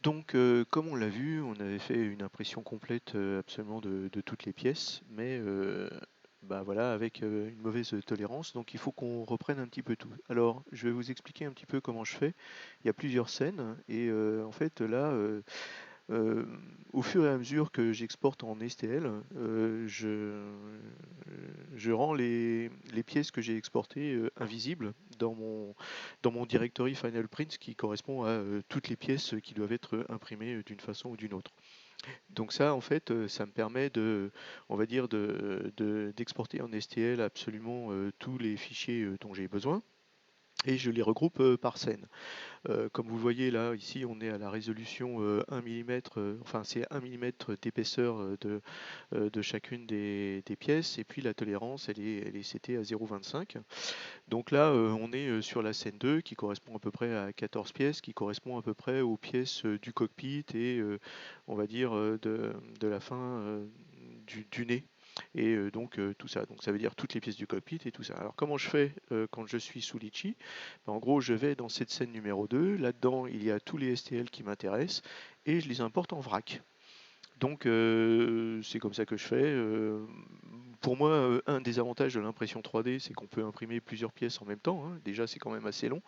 Donc, comme on l'a vu, on avait fait une impression complète absolument de toutes les pièces, mais bah voilà, avec une mauvaise tolérance, donc il faut qu'on reprenne un petit peu tout. Alors, je vais vous expliquer un petit peu comment je fais. Il y a plusieurs scènes, et en fait, là, Heu, au fur et à mesure que j'exporte en STL, je rends les pièces que j'ai exportées, invisibles dans mon directory Final Print qui correspond à, toutes les pièces qui doivent être imprimées, d'une façon ou d'une autre. Donc ça, en fait, ça me permet de, on va dire d'exporter en STL absolument, tous les fichiers, dont j'ai besoin et je les regroupe, par scène. Comme vous le voyez là, ici, on est à la résolution 1 mm, enfin c'est 1 mm d'épaisseur de chacune des pièces, et puis la tolérance, elle est setée à 0,25. Donc là, on est sur la scène 2 qui correspond à peu près à 14 pièces, qui correspond à peu près aux pièces du cockpit et on va dire de la fin du nez. Et donc tout ça. Donc ça veut dire toutes les pièces du cockpit et tout ça. Alors comment je fais quand je suis sous Litchi? Ben, en gros, je vais dans cette scène numéro 2. Là-dedans, il y a tous les STL qui m'intéressent et je les importe en vrac. Donc c'est comme ça que je fais. Pour moi, un des avantages de l'impression 3D, c'est qu'on peut imprimer plusieurs pièces en même temps, hein. Déjà, c'est quand même assez long.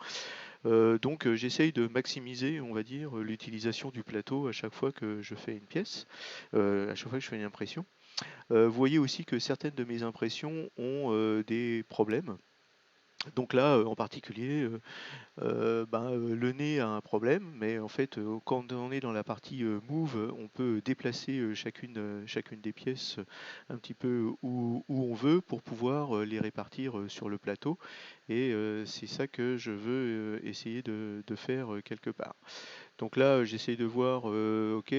Donc j'essaye de maximiser, on va dire, l'utilisation du plateau à chaque fois que je fais une pièce, à chaque fois que je fais une impression. Vous voyez aussi que certaines de mes impressions ont des problèmes. Donc là, en particulier, le nez a un problème, mais en fait, quand on est dans la partie move, on peut déplacer chacune des pièces un petit peu où on veut pour pouvoir les répartir sur le plateau. Et c'est ça que je veux essayer de faire quelque part. Donc là, j'essaye de voir, ok,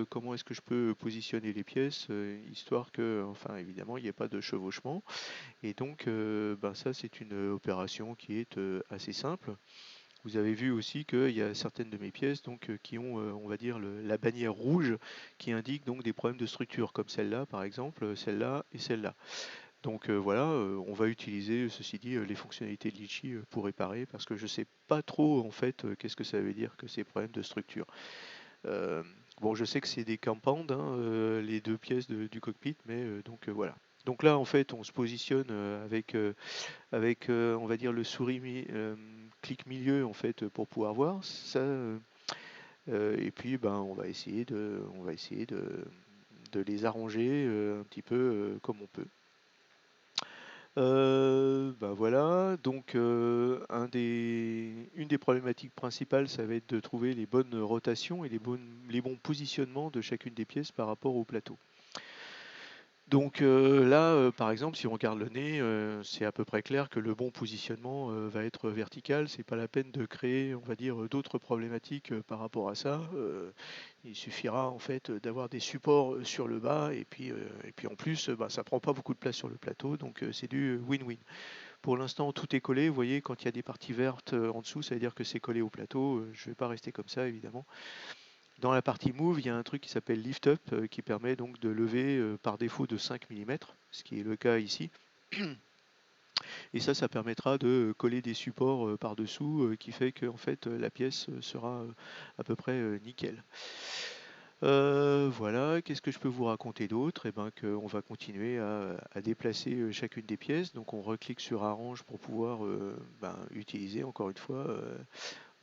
comment est-ce que je peux positionner les pièces, histoire que, enfin, évidemment, il n'y ait pas de chevauchement. Et donc, ça, c'est une opération qui est assez simple. Vous avez vu aussi qu'il y a certaines de mes pièces donc, qui ont, on va dire, la bannière rouge qui indique donc des problèmes de structure, comme celle-là par exemple, celle-là et celle-là. Donc voilà, on va utiliser, ceci dit, les fonctionnalités de Litchi pour réparer, parce que je ne sais pas trop en fait qu'est-ce que ça veut dire que ces problèmes de structure. Euh, bon, je sais que c'est des compounds, hein, les deux pièces du cockpit, mais donc voilà. Donc là, en fait, on se positionne avec, on va dire, le clic milieu en fait pour pouvoir voir ça. Et puis, ben, on va essayer de les arranger un petit peu comme on peut. Ben voilà, donc une des problématiques principales, ça va être de trouver les bonnes rotations et les bons positionnements de chacune des pièces par rapport au plateau. Donc là, par exemple, si on regarde le nez, c'est à peu près clair que le bon positionnement va être vertical. C'est pas la peine de créer, on va dire, d'autres problématiques par rapport à ça. Il suffira en fait d'avoir des supports sur le bas, et puis en plus, ça prend pas beaucoup de place sur le plateau, donc c'est du win-win. Pour l'instant, tout est collé. Vous voyez, quand il y a des parties vertes en dessous, ça veut dire que c'est collé au plateau. Je vais pas rester comme ça, évidemment. Dans la partie Move, il y a un truc qui s'appelle Lift Up qui permet donc de lever par défaut de 5 mm, ce qui est le cas ici. Et ça permettra de coller des supports par-dessous qui fait que en fait, la pièce sera à peu près nickel. Voilà, qu'est-ce que je peux vous raconter d'autre? Eh ben, qu'on va continuer à déplacer chacune des pièces. Donc on reclique sur Arrange pour pouvoir utiliser encore une fois,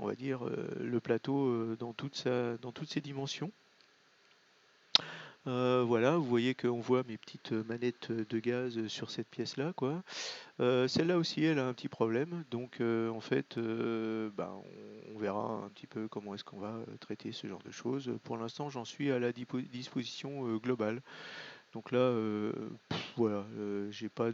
on va dire, le plateau dans toutes ses dimensions. Voilà, vous voyez qu'on voit mes petites manettes de gaz sur cette pièce-là, quoi. Celle-là aussi, elle a un petit problème, donc en fait, on verra un petit peu comment est-ce qu'on va traiter ce genre de choses. Pour l'instant, j'en suis à la disposition globale. Donc là, voilà, j'ai pas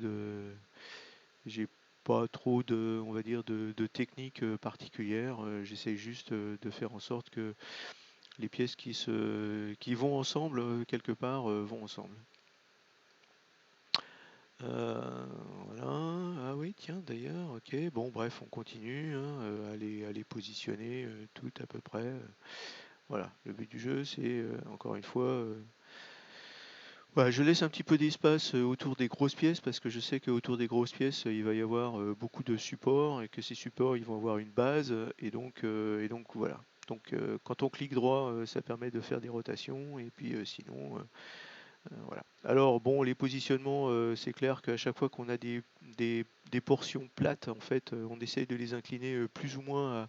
trop de, on va dire, de technique particulière. J'essaie juste de faire en sorte que les pièces qui vont ensemble quelque part vont ensemble. Voilà. Ah oui, tiens, d'ailleurs, ok. Bon, bref, on continue hein, à les positionner toutes à peu près. Voilà, le but du jeu, c'est encore une fois, je laisse un petit peu d'espace autour des grosses pièces parce que je sais qu'autour des grosses pièces, il va y avoir beaucoup de supports et que ces supports, ils vont avoir une base et donc voilà. Donc quand on clique droit, ça permet de faire des rotations, et puis sinon, voilà. Alors bon, les positionnements, c'est clair qu'à chaque fois qu'on a des portions plates, en fait, on essaye de les incliner plus ou moins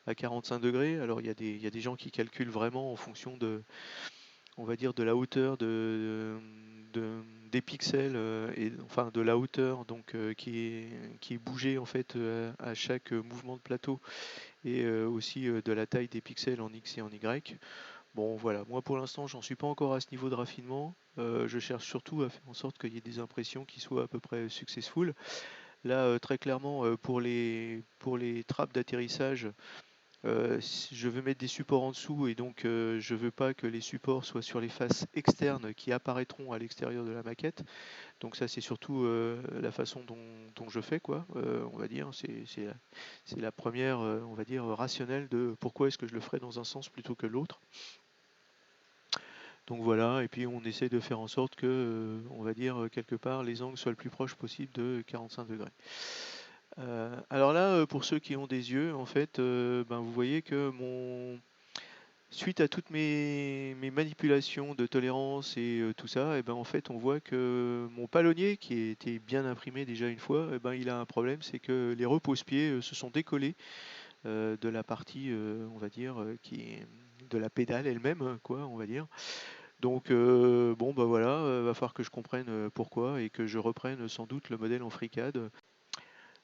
à 45 degrés. Alors il y a des gens qui calculent vraiment en fonction de, on va dire, de la hauteur de- des pixels, et enfin de la hauteur donc qui est bougée en fait à chaque mouvement de plateau, et aussi de la taille des pixels en X et en Y. Bon voilà, moi pour l'instant j'en suis pas encore à ce niveau de raffinement. Je cherche surtout à faire en sorte qu'il y ait des impressions qui soient à peu près successful. Là très clairement, pour les trappes d'atterrissage, si je veux mettre des supports en dessous, et donc je veux pas que les supports soient sur les faces externes qui apparaîtront à l'extérieur de la maquette. Donc ça c'est surtout la façon dont je fais, quoi. On va dire c'est la première, on va dire, rationnelle de pourquoi est-ce que je le ferais dans un sens plutôt que l'autre. Donc voilà, et puis on essaie de faire en sorte que, on va dire, quelque part, les angles soient le plus proches possible de 45 degrés. Alors là, pour ceux qui ont des yeux, en fait, ben, vous voyez que suite à toutes mes manipulations de tolérance et tout ça, et ben, en fait, on voit que mon palonnier, qui était bien imprimé déjà une fois, et ben, il a un problème, c'est que les repose-pieds se sont décollés de la partie, on va dire, qui est de la pédale elle-même, quoi, on va dire. Donc bon bah voilà, va falloir que je comprenne pourquoi, et que je reprenne sans doute le modèle en FreeCAD.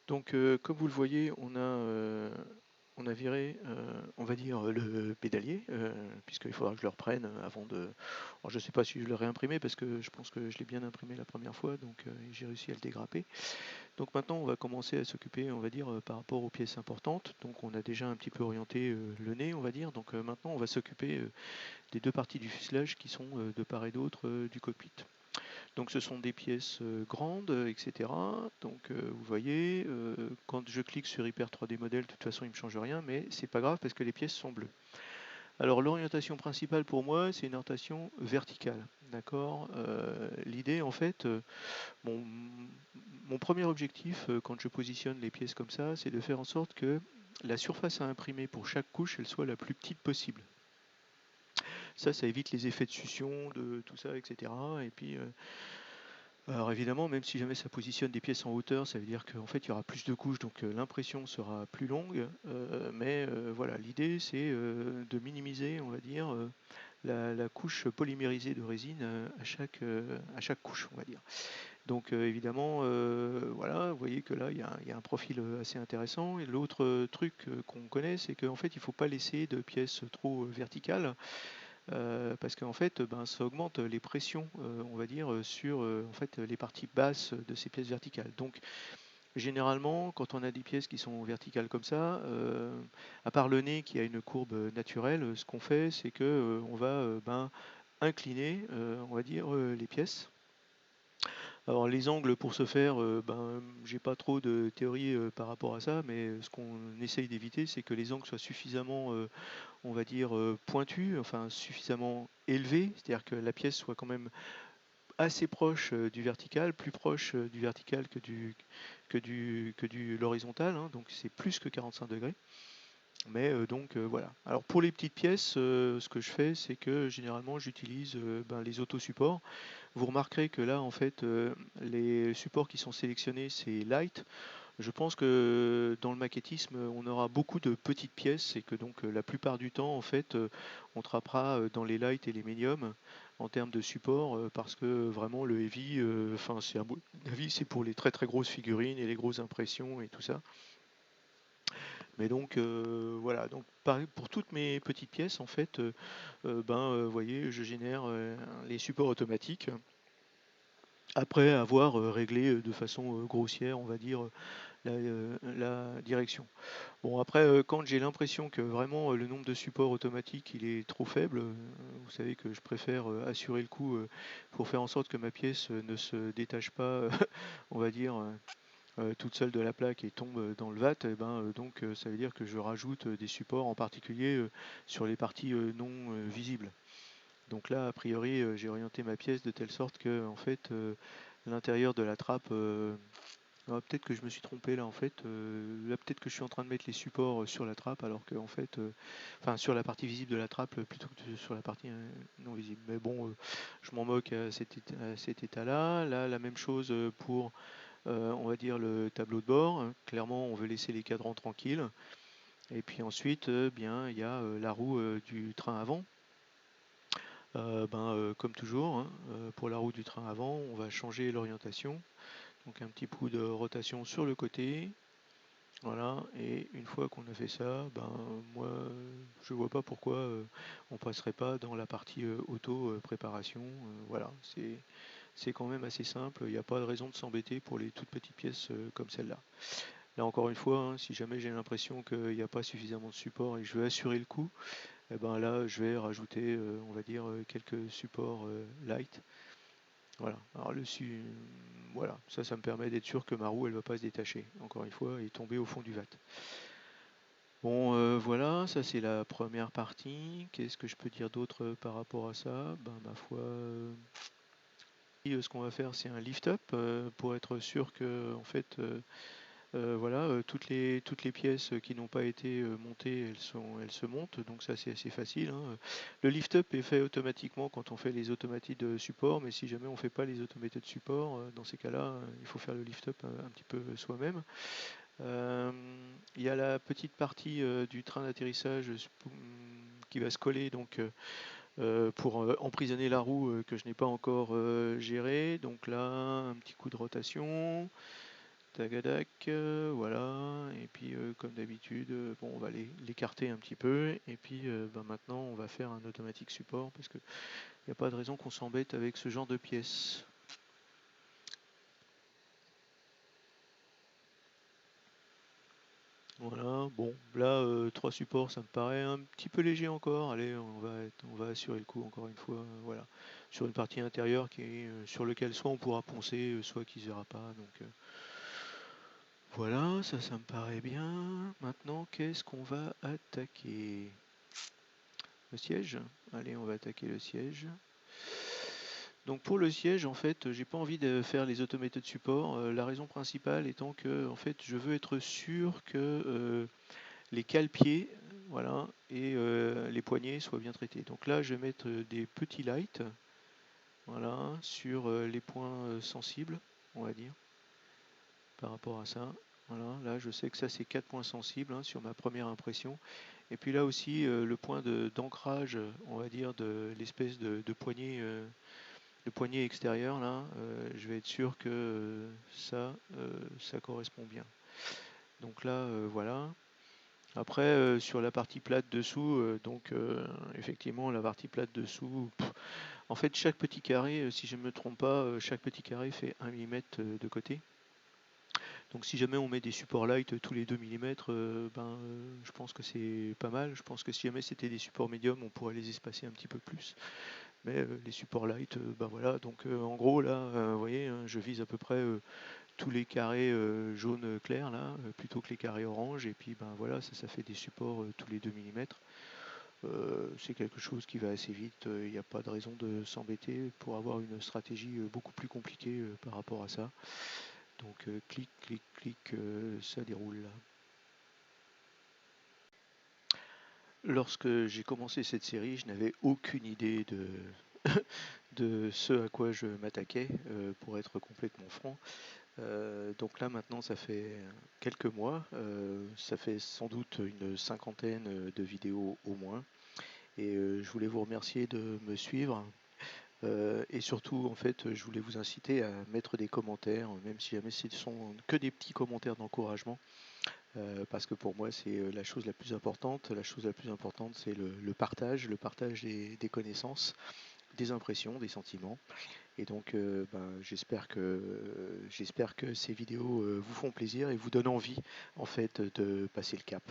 Donc comme vous le voyez, on a viré, on va dire, le pédalier, puisqu'il faudra que je le reprenne avant de... Alors je ne sais pas si je l'ai réimprimé, parce que je pense que je l'ai bien imprimé la première fois, donc j'ai réussi à le dégrapper. Donc maintenant on va commencer à s'occuper, on va dire, par rapport aux pièces importantes. Donc on a déjà un petit peu orienté le nez, on va dire. Donc maintenant on va s'occuper des deux parties du fuselage qui sont de part et d'autre du cockpit. Donc ce sont des pièces grandes, etc. Donc vous voyez, quand je clique sur Hyper 3D Model, de toute façon il ne me change rien, mais c'est pas grave parce que les pièces sont bleues. Alors l'orientation principale pour moi, c'est une orientation verticale. D'accord. L'idée en fait, mon, mon premier objectif quand je positionne les pièces comme ça, c'est de faire en sorte que la surface à imprimer pour chaque couche, elle soit la plus petite possible. Ça évite les effets de succion, de tout ça, etc. Et puis, alors évidemment, même si jamais ça positionne des pièces en hauteur, ça veut dire qu'en fait il y aura plus de couches, donc l'impression sera plus longue. Mais voilà, l'idée c'est de minimiser, on va dire, la couche polymérisée de résine à chaque couche, on va dire. Donc évidemment, voilà, vous voyez que là il y a un profil assez intéressant. Et l'autre truc qu'on connaît, c'est qu'en fait il ne faut pas laisser de pièces trop verticales. Parce qu'en fait, ben, ça augmente les pressions, on va dire, sur en fait, les parties basses de ces pièces verticales. Donc, généralement, quand on a des pièces qui sont verticales comme ça, à part le nez qui a une courbe naturelle, ce qu'on fait, c'est que on va ben, incliner, on va dire, les pièces. Alors les angles pour ce faire, ben, j'ai pas trop de théorie par rapport à ça, mais ce qu'on essaye d'éviter, c'est que les angles soient suffisamment, on va dire, pointus, enfin suffisamment élevés, c'est-à-dire que la pièce soit quand même assez proche du vertical, plus proche du vertical que du l'horizontal, hein, donc c'est plus que 45 degrés. Mais donc voilà. Alors pour les petites pièces, ce que je fais, c'est que généralement j'utilise ben, les autosupports. Vous remarquerez que là, en fait, les supports qui sont sélectionnés, c'est light. Je pense que dans le maquettisme, on aura beaucoup de petites pièces, et que donc la plupart du temps, en fait, on trappera dans les light et les medium en termes de support, parce que vraiment le heavy, enfin c'est à mon avis, c'est pour les très très grosses figurines et les grosses impressions et tout ça. Mais donc voilà, donc pour toutes mes petites pièces, en fait, ben, vous voyez, je génère les supports automatiques après avoir réglé de façon grossière, on va dire, la direction. Bon, après, quand j'ai l'impression que vraiment le nombre de supports automatiques il est trop faible, vous savez que je préfère assurer le coup pour faire en sorte que ma pièce ne se détache pas, on va dire, toute seule de la plaque et tombe dans le vat. Et ben, donc ça veut dire que je rajoute des supports, en particulier sur les parties non visibles. Donc là, a priori, j'ai orienté ma pièce de telle sorte que en fait, l'intérieur de la trappe Ah, peut-être que je me suis trompé là en fait. Là peut-être que je suis en train de mettre les supports sur la trappe alors que en fait, enfin sur la partie visible de la trappe plutôt que sur la partie non visible. Mais bon, je m'en moque à cet état-là. Là, la même chose pour, on va dire le tableau de bord. Clairement, on veut laisser les cadrans tranquilles. Et puis ensuite, bien, il y a la roue du train avant. Comme toujours, hein, pour la roue du train avant, on va changer l'orientation. Donc un petit coup de rotation sur le côté. Voilà, et une fois qu'on a fait ça, ben moi je vois pas pourquoi on passerait pas dans la partie auto préparation. Voilà, c'est quand même assez simple, il n'y a pas de raison de s'embêter pour les toutes petites pièces comme celle-là. Là encore une fois, hein, si jamais j'ai l'impression qu'il n'y a pas suffisamment de support et que je veux assurer le coup, eh ben là je vais rajouter on va dire quelques supports light. Voilà. Alors voilà, ça me permet d'être sûr que ma roue elle va pas se détacher, encore une fois, et tomber au fond du vat. Bon, voilà, ça c'est la première partie. Qu'est-ce que je peux dire d'autre par rapport à ça? Ben, ma foi, ce qu'on va faire, c'est un lift-up pour être sûr que, en fait, voilà, toutes les pièces qui n'ont pas été montées, elles se montent, donc ça c'est assez facile, hein. Le lift-up est fait automatiquement quand on fait les automaties de support, mais si jamais on ne fait pas les automaties de support, dans ces cas-là, il faut faire le lift-up un petit peu soi-même. Euh, il y a la petite partie du train d'atterrissage qui va se coller donc pour emprisonner la roue que je n'ai pas encore gérée. Donc là, un petit coup de rotation, tagadac, voilà. Et puis comme d'habitude, bon, on va l'écarter un petit peu. Et puis maintenant, on va faire un automatique support parce qu'il n'y a pas de raison qu'on s'embête avec ce genre de pièces. Voilà, bon, là, 3 supports, ça me paraît un petit peu léger encore. Allez, on va assurer le coup encore une fois, voilà. Sur une partie intérieure sur lequel soit on pourra poncer, soit qu'il ne verra pas. Donc voilà, ça me paraît bien. Maintenant, qu'est-ce qu'on va attaquer? Le siège? Allez, on va attaquer le siège. Donc pour le siège, en fait, j'ai pas envie de faire les automated support. La raison principale étant que, en fait, je veux être sûr que les cale-pieds, voilà, et les poignets soient bien traités. Donc là, je vais mettre des petits lights, voilà, sur les points sensibles, on va dire, par rapport à ça. Voilà, là, je sais que ça, c'est 4 points sensibles hein, sur ma première impression. Et puis là aussi, le point d'ancrage, on va dire, de l'espèce de poignée, le poignet extérieur, là, je vais être sûr que ça correspond bien. Donc là, voilà. Après, sur la partie plate dessous, effectivement, la partie plate dessous, en fait, chaque petit carré, si je ne me trompe pas, chaque petit carré fait 1 mm de côté. Donc si jamais on met des supports light tous les 2 mm, je pense que c'est pas mal. Je pense que si jamais c'était des supports médiums, on pourrait les espacer un petit peu plus. Mais les supports light, voilà. Donc en gros, là, vous voyez, hein, je vise à peu près tous les carrés jaunes clairs là, plutôt que les carrés orange. Et puis ben voilà, ça fait des supports tous les 2 mm. C'est quelque chose qui va assez vite. Il n'y a pas de raison de s'embêter pour avoir une stratégie beaucoup plus compliquée par rapport à ça. Donc clic, clic, clic, ça déroule là. Lorsque j'ai commencé cette série, je n'avais aucune idée de ce à quoi je m'attaquais, pour être complètement franc. Donc là maintenant ça fait quelques mois, ça fait sans doute une cinquantaine de vidéos au moins. Et je voulais vous remercier de me suivre. Et surtout, en fait, je voulais vous inciter à mettre des commentaires, même si jamais ce ne sont que des petits commentaires d'encouragement, parce que pour moi, c'est la chose la plus importante. La chose la plus importante, c'est le partage des connaissances, des impressions, des sentiments. Et donc, j'espère que ces vidéos vous font plaisir et vous donnent envie, en fait, de passer le cap.